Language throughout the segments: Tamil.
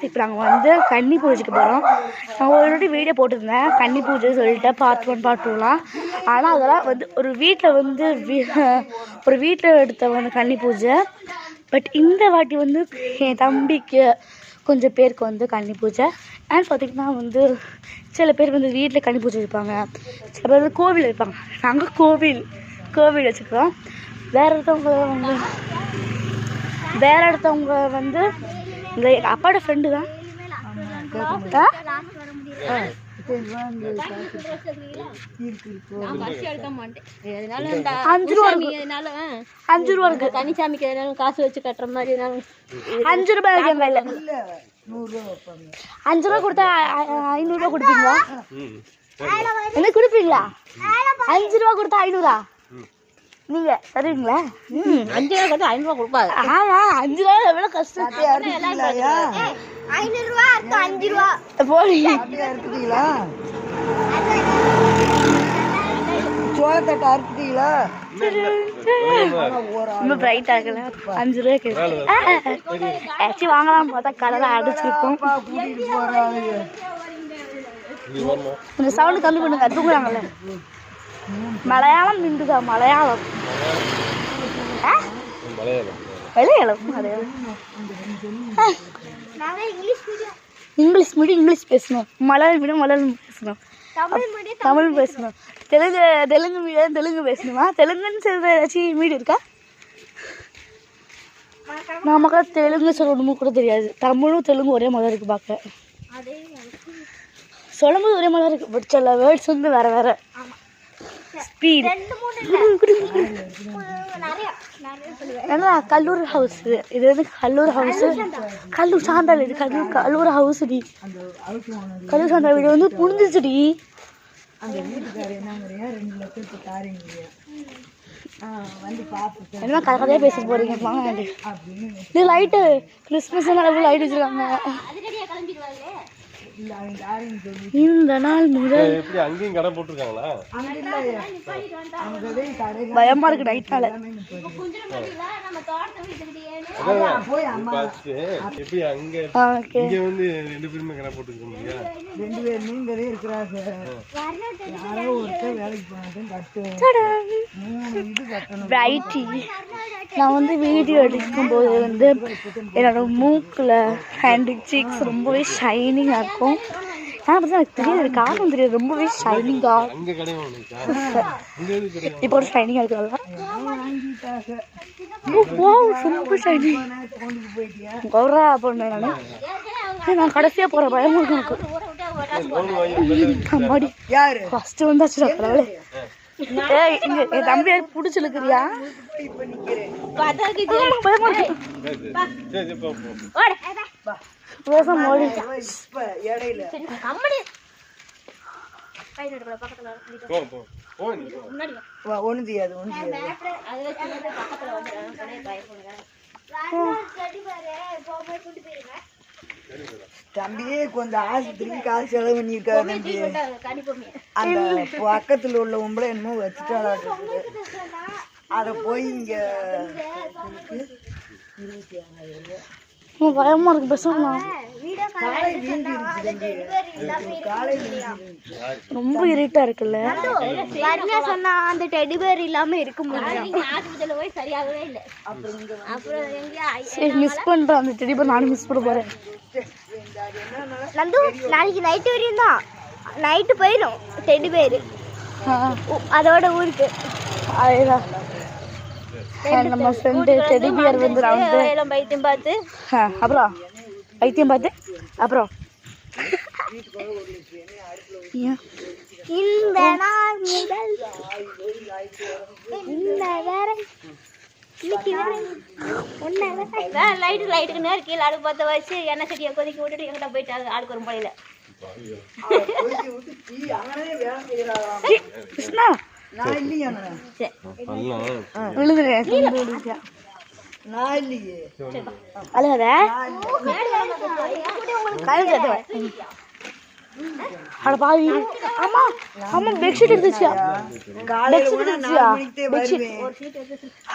இப்போ நாங்கள் வந்து கன்னி பூஜைக்கு போகிறோம். நான் ஆல்ரெடி வீடியோ போட்டிருந்தேன் கன்னி பூஜை சொல்லிட்டு பார்ட் 1 பார்ட் 2லாம். ஆனால் அதெல்லாம் வந்து ஒரு வீட்டில் எடுத்த வந்து கன்னி பூஜை. பட் இந்த வாட்டி வந்து என் தம்பிக்கு கொஞ்சம் பேருக்கு வந்து கன்னி பூஜை. அண்ட் பார்த்திங்கன்னா வந்து சில பேர் வந்து வீட்டில் கன்னி பூஜை வைப்பாங்க, சில பேர் வந்து கோவில் வைப்பாங்க. நாங்கள் கோவில் வச்சுக்கிறோம். வேறு ஒருத்தவங்க வந்து இந்த எங்கள் அப்பாவோட ஃப்ரெண்டு தான். 5 ரூபா இருக்கு. தனிச்சாமிக்கு காசு வச்சு கட்டுற மாதிரி 5 ரூபாய் இருக்கு என் கையில். 5 ரூபா கொடுத்தா 500 ரூபா கொடுப்பீங்களா? என்ன கொடுப்பீங்களா? 5 ரூபா கொடுத்தா 500? நீங்க தருவீங்களா? 5 ரூபா கொடுத்தா 5 ரூபா கொடுப்பாங்க. ஆமா, 5 ரூபா எவ்வளவு கஷ்டம். 500 ரூபா 5 ரூபா போடி அறுத்துட்டீங்களா? சோளத்தட்டை அறுத்துட்டீங்களா? ரொம்ப பிரைட் ஆகல. 5 ரூபாய்க்கு ஆக்சுவலி வாங்கலாம் பார்த்தா கடையில் அடிச்சிருக்கோம். கொஞ்சம் சவுண்டு கம்மி பண்ணுங்க, தூங்குறாங்கல்ல. மலையாளம் நின்றுதா? மலையாளம் இங்கிலீஷ் மீடியம் இங்கிலீஷ் பேசணும், மலையாளம் மீடியம் மலையாளம் பேசணும், தமிழ் பேசணும், தெலுங்கு மீடியம் தெலுங்கு பேசணுமா? தெலுங்குன்னு சொல்கிற ஏதாச்சும் மீடியம் இருக்கா? நமக்கு தெலுங்கு சொல்லணும் கூட தெரியாது. தமிழும் தெலுங்கு ஒரே மாதிரி இருக்குது பார்க்க. சொல்லும்போது ஒரே மாதிரி இருக்குது, பட் சில வேர்ட்ஸ் வந்து வேறு வேறு ஸ்பீட். ஏன்னா கல்லூர் ஹவுஸ் இது வந்து கல்லூர் ஹவுஸ். கல்லூர் சாந்தாள் இது கல்லூர் ஹவுஸ் டி. கல்லூர் சாந்தாள் வீடு வந்து புரிஞ்சிச்சுடி. என்ன கதையாக பேச போறீங்க? வாங்க. இது லைட்டு கிறிஸ்மஸ் லைட் வச்சிருக்காங்க. இந்த நாள் முதல் பயமா இருக்கு நைட்னால. நான் வந்து வீடியோ எடுக்கும்போது வந்து என்னோட மூக்கில் ஹேண்டு சீக்ஸ் ரொம்பவே ஷைனிங்காக இருக்கும். ஆனால் பார்த்தா எனக்கு தெரியாது, காரணம் தெரியாது, ரொம்பவே ஷைனிங்காக இப்போ ஒரு ஷைனிங்காக இருக்கிறதா. ரொம்ப ஷைனிங் கௌரா பண்ணேன் நான் கடைசியாக போகிற பயமாக இருக்கும் எனக்கு. மாடி ஃபஸ்ட்டு வந்தாச்சு கடவுளே. என் தம்பி யாரும் பிடிச்சிருக்கிறியா? தம்பியே கொஞ்சம் ஆஸ்பத்திரிக்கு காசு செலவு பண்ணியிருக்காரு தம்பி. அந்த பக்கத்தில் உள்ள உம்பளை என்னமோ வச்சுட்டாளாட்டு. அதை போய் இங்க பயமா இருக்கு. பேசலாம் ரொம்ப இருட்டா இருக்குல்ல. சொன்னா அந்த டெடி பேர் இல்லாம இருக்க முடியும். மிஸ் பண்றேன் அந்த டெடி பேர். நானும் மிஸ் பண்ண போறேன். நந்து நாளைக்கு நைட்டு வரையும் தான். நைட்டு போயிடும் டெடி பேர் அதோட ஊருக்கு. அதேதான் நம்ம ஃப்ரெண்டு டெடி பியர் வந்து வைத்தியம் பார்த்து அப்புறம் இந்த நாள் முதல் லைட்டுக்கு நேரம் கீழே அடுப்பு பற்ற வச்சு எண்ணெய் சட்டியை கொதிக்க விட்டுட்டு எங்கிட்ட போயிட்டாங்க ஆளுக்கு ஒரு முறையில். அட பாவி. ஆமா ஆமா பெட்ஷீட் எடுத்துச்சியா? காலையில போனா 4 மணிக்கு வருவேன்.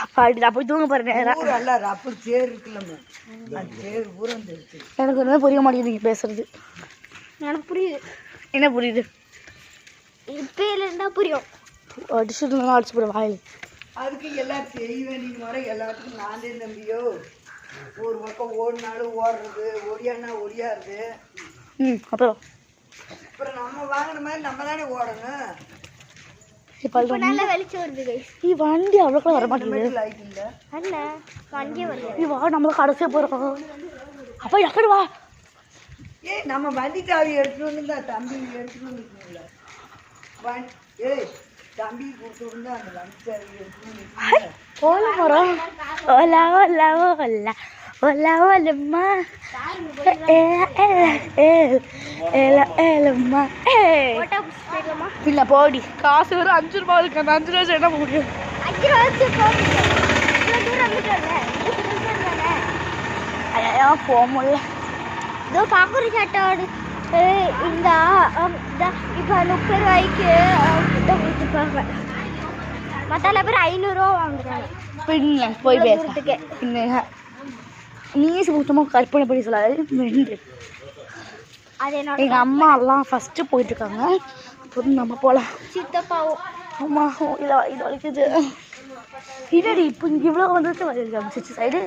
அப்பாடி நான் போய் தூங்க போறேன் நேரா. அல்ல ரப்பு சேர் இருக்குல்லம்மா, அந்த சேர் பூரா வந்துருச்சு. எனக்கு ஒன்றுமே புரிய மாட்டேங்குது நீங்கள் பேசுறது. எனக்கு புரியுது. என்ன புரியுது? இப்பையில இருந்தா புரியும். அடிச்சுட்டு இருந்தாலும் அடிச்சு போடுற வாயில். அதுக்கு எல்லாம் செய்ய வேண்டிய முறை எல்லாத்துக்கும் நான் தான் தம்பியோ. ஒரு பக்கம் ஓடினாலும் ஓடுறது, ஒடியானா ஒடியாருது. அப்புறம் நம்ம வாங்கின மாதிரி நம்ம தானே ஓடணும். இப்போ நல்ல வெளிச்சம் வருது guys. வண்டி அவ்வளோக்கெல்லாம் வர மாட்டேங்குது. லைட் இல்லை அண்ணன் வண்டியே வருது. நீ வா நம்மளும் கடைசியாக போகிறோம். அப்போ எக்கடு வா. நம்ம வண்டி சாவி எடுத்துட்டு வந்து தம்பி எடுத்துட்டு வந்துருக்கீங்களா? ஏய் தம்பி கொடுத்து வந்து அந்த வண்டி சாவி எடுத்துட்டு ஓல மரம் ஓலா ஓலா ஓலா ஓலா ஓலம்மா ஏலம்மா இல்லை போடி. காசு வெறும் 5 ரூபா இருக்கு. அந்த 5 ரூபா என்ன முடியும்? 5 ரூபா அதான் போக முடியல. இதோ பாக்குற சட்டோடு இந்த இப்போ 30 ரூபாய்க்கு கொடுத்துருப்பாங்க. மற்ற பேர் 500 ரூபா வாங்குறாங்க. பின்ன போய் பேசுறதுக்கு பின்ன நீ சுத்தமாக கற்பனை பண்ணி சொல்லாது. மெண்டு அது என்ன எங்கள் அம்மா எல்லாம் ஃபஸ்ட்டு போயிட்டுருக்காங்க. அப்புறம் நம்ம போகலாம். சித்தப்பாவும் அம்மா இல்லை இது வலிக்குது. இல்லடி இப்போ இங்கே இவ்வளோ வந்துட்டு வலிக்க ஆரம்பிச்சிச்சு சைடு.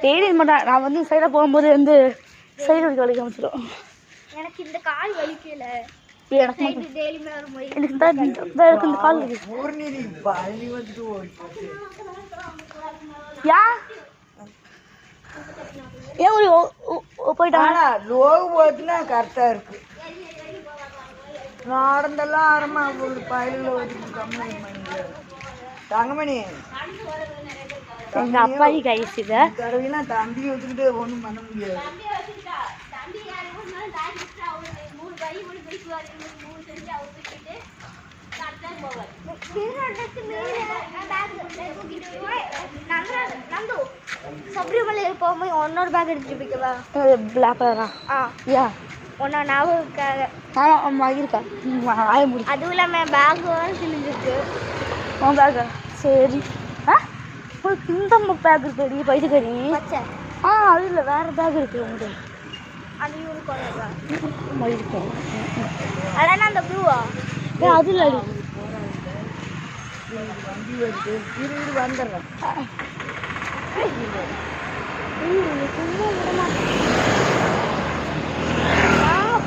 டெய்லி மாட்டேன் நான் வந்து சைடாக போகும்போது வந்து சைடு வலிக்க ஆரம்பிச்சிடும். எனக்கு இந்த கால் வலிக்கல. எனக்கு டெய்லியுமே வரும்போது எனக்கு எனக்கு இந்த கால் வலிக்குது. ஊர்நீதி பழனி வந்துட்டு ஓடிச்சு. யா ஏன் ஒரு போயிட்டாங்க. லோகு போச்சுன்னா கரெக்டாக இருக்கு. நடந்தெல்லாம் ஆரம்பா ஒரு பயில ஓடிட்டு கம்மி தங்கமணி எங்கள் அப்பாடி கைஸ் இதை தடவைனா தம்பி வச்சுக்கிட்டு ஒன்றும் பண்ண முடியாது. சபரிமலையில் போகும்போது இன்னொரு பேக் எடுத்துட்டு போய்க்கவா? பிளாக் கலரா? யா ஒன்றா ஞாபகத்துக்காக. அம்மா இருக்கா ஆய முடியும். அதுவும் இல்லாமல் பேக் கிழிஞ்சிருக்கு. உன் பேக்கா? சரி. உங்களுக்கு இந்த பேக் இருக்குடி பைத்துக்கறி. பச்சை அது இல்லை வேறு பேக் இருக்குது உங்களுக்கு. அது யூனிஃபார்ம் இருக்கும். அதான் அந்த ப்ளூவா? அது இல்லை வண்டி வருது இரு வந்துடுறேன்.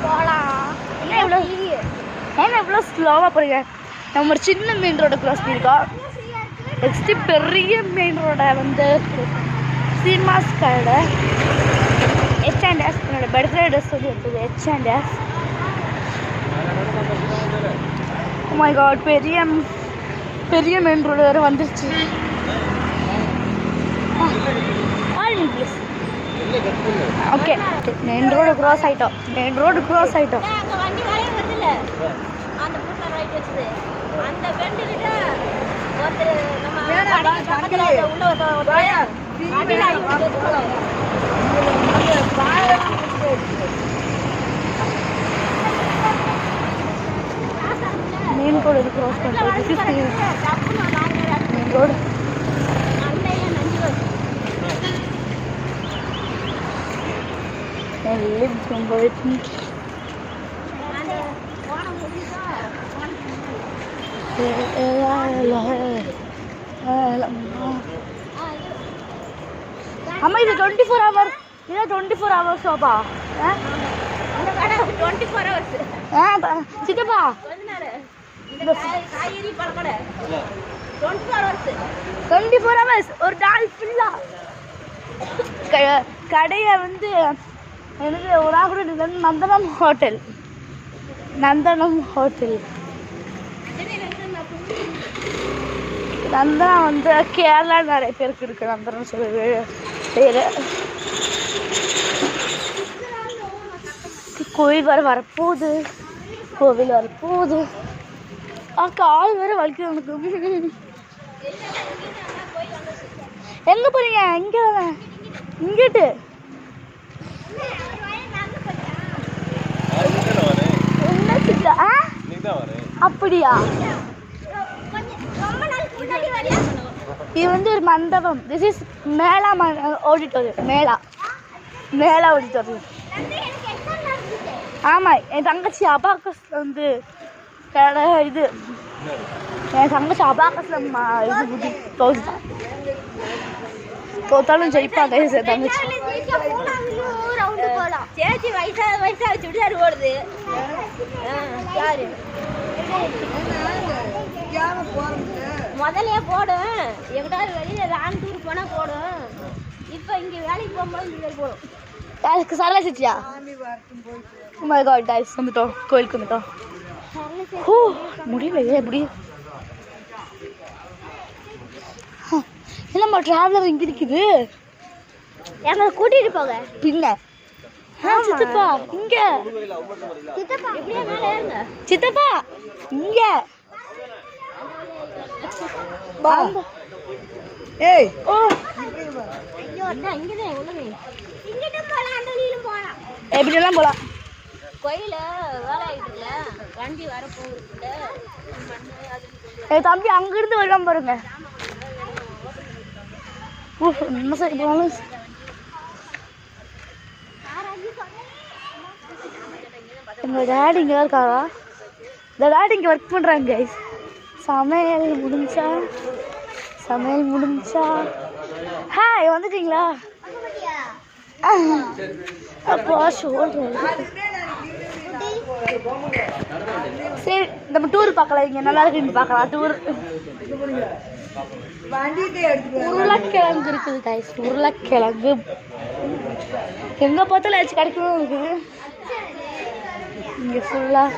போகலாம். ஏன்னா இவ்வளோ ஸ்லோவாக போகிறீங்க? நம்ம ஒரு சின்ன மெயின் ரோடை க்ராஸ் பண்ணியிருக்கோம். நெக்ஸ்ட்டு பெரிய மெயின் ரோடை வந்து சீமாஸ் கடை H&S. என்னோட பர்த்டே ட்ரெஸ் வந்து இருக்குது H&S. Oh my god, பெரிய மெயின் ரோடு வேறு வந்துருச்சு. ஓகே மெயின் ரோடு க்ராஸ் ஆகிட்டோம். மெயின் ரோடு க்ராஸ் பண்ணுறது மெயின் ரோடு. அம்மா இது 24 hours. இது 24 hours ஷோப்பா? 24 hours. சித்தப்பா காய்கறி பழக்கடை 24 hours. 24 hours ஒரு நாள் ஃபுல்லா கடையை வந்து எனக்கு ஒரு ஆள் கூட நந்தனம் ஹோட்டல். நந்தனா வந்து கேரளா நிறைய பேருக்கு இருக்கு. நந்தனம் சொல்லி பேர். கோவில் வரப்போகுது. கால் வேற வலிக்குது எனக்கு. எங்கே போறீங்க? இங்கிட்டு அப்படியா? ரொம்ப நாள் முன்னாடி வரையா இது வந்து ஒரு மண்டபம். This is mela auditorium. Mela auditorium. எனக்கு எக்ஸாம் நடந்துச்சு. ஆமாம், என் தங்கச்சி அபாக்கஸில் வந்து இது என் தங்கச்சி அபாக்கஸில் இது தோத்துட்டான். தோத்தாலும் ஜெயிப்பாங்க என் தங்கச்சி. ரவுண்டு போலாம். சேச்சி வயசா சுடிதார் ஓடுது. யாரு முதல்ல போடும், எங்கிட்டாவது வெளியில லாங் டூர் போனா போடும். இப்ப இங்க வேலைக்கு போகும்போது இந்த மாதிரி போடும். யாருக்கு Sarala சிச்சியா? Oh my god guys, வந்துட்டோம், கோயிலுக்கு வந்துட்டோம். முடியலையே எப்படி இல்லம்மா, டிராவலர் இங்க இருக்குது. எங்களை கூட்டிட்டு போக. பின்ன சித்தப்பா இங்க, சித்தப்பா எப்படியா மேல ஏறுங்க. சித்தப்பா இங்க. ஏய் ஓ ஐயோ அண்ணா இங்கதான் ஒண்ணுமே. இங்கிட்டும் போலாம், அந்த வழியிலும் போலாம். எப்படியெல்லாம் போலாம். கோயில வேலை ஆயிட்டுல வண்டி வர போகுதுல என் தம்பி அங்கிருந்து வருவான் பாருங்க. என்ன சரி போனாலும் எங்க டேடி இங்கே தான் இருக்காரா? இந்த டேடி இங்கே ஒர்க் பண்ணுறாங்க கைஸ். சமையல் முடிஞ்சா ஹாய் வந்துட்டீங்களா? அப்போ சொல்றேன். சரி நம்ம டூர் பார்க்கலாம். இங்கே நல்லா இருக்குன்னு பார்க்கலாம். டூர் உருளைக்கிழங்கு இருக்குது கைஸ். உருளைக்கிழங்கு எங்கே பார்த்தாலும் ஏதாச்சும் கிடைக்கணும் இருக்குது. இங்கே ஃபுல்லாக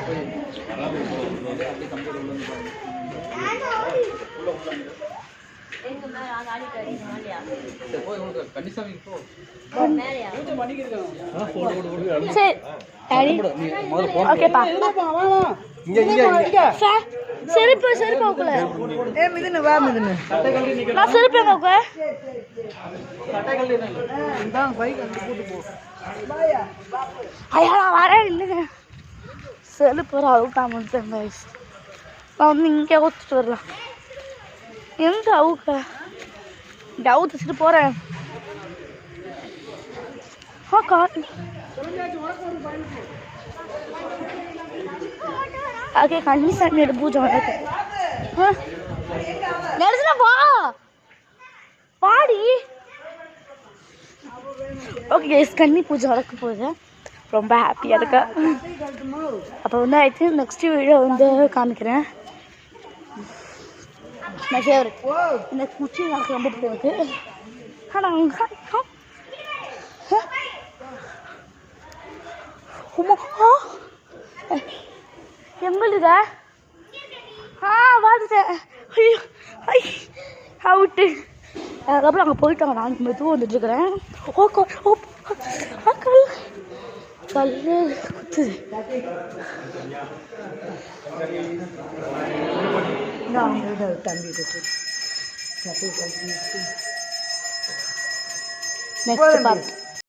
சரி டாடி ஓகேப்பா. செருப்பு உக்குல நான் செருப்பு எங்க உக்க ஐயா நான் வரேன். இல்லைங்க செருப்பு ஒரு அவுக்காம வந்துட்டேன் கைஸ். நான் வந்து இங்கே ஊற்றிட்டு வரலாம். எங்கே அவுக்க டவுட் வச்சுட்டு போகிறேன். காட்டு ஓகே கண்ணி சாமியோட பூஜை வளர்க்கு நெரிசல வா பாடி. ஓகே கைஸ், கன்னி பூஜை நடக்க போகுது. ரொம்ப ஹாப்பியாக இருக்கேன். அப்போ வந்து ஐ திங்க் நெக்ஸ்ட் வீடியோ வந்து காமிக்கிறேன். நான் ஃபேவரட் இந்த குச்சி எனக்கு ரொம்ப போகுது. ஆனால் எங்களுதா பார்த்துட்டேன். ஐயோ அவுட்டு. அதுக்கப்புறம் அங்கே போயிட்டாங்க. நான் மெதுவாக வந்துட்டுருக்கிறேன். கல் குத்துது. Next part